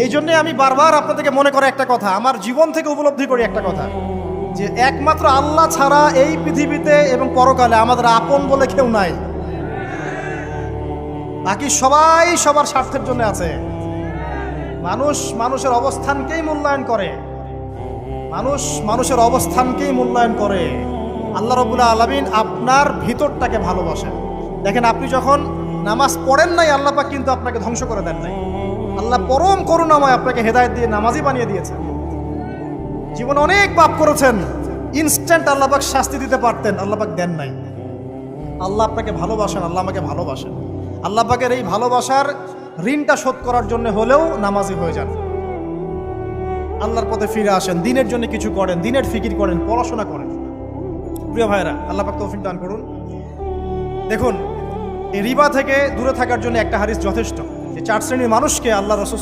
এই জন্যে আমি বারবার আপনাদেরকে মনে করে একটা কথা, আমার জীবন থেকে উপলব্ধি করি একটা কথা, যে একমাত্র আল্লাহ ছাড়া এই পৃথিবীতে এবং পরকালে আমাদের আপন বলে কেউ নাই। বাকি সবাই সবার স্বার্থের জন্য আছে। মানুষ মানুষের অবস্থানকেই মূল্যায়ন করে, মানুষ মানুষের অবস্থানকেই মূল্যায়ন করে। আল্লাহ রাব্বুল আলামিন আপনার ভিতরটাকে ভালোবাসেন। দেখেন, আপনি যখন নামাজ পড়েন নাই, আল্লাহ পাক কিন্তু আপনাকে ধ্বংস করে দেন নাই। আল্লাহ পরম করুণাময় আপনাকে হেদায়েত দিয়ে নামাজি বানিয়ে দিয়েছেন। জীবনে অনেক পাপ করেছেন, ইনস্ট্যান্ট আল্লাহ পাক শাস্তি দিতে পারতেন, আল্লাহ পাক দেন নাই। আল্লাহ আপনাকে ভালোবাসেন, আল্লাহ আমাকে ভালোবাসেন। আল্লাহ পাকের এই ভালোবাসার ঋণটা শোধ করার জন্য হলেও নামাজি হয়ে যান, আল্লাহর পথে ফিরে আসেন, দিনের জন্য কিছু করেন, দিনের ফিকির করেন, পড়াশোনা করেন। প্রিয় ভাইরা, আল্লাহ পাক তৌফিক দান করুন। দেখুন, এই রিবা থেকে দূরে থাকার জন্য একটা হাদিস যথেষ্ট, যে 4 শ্রেণীর মানুষকে আল্লাহ রাসূল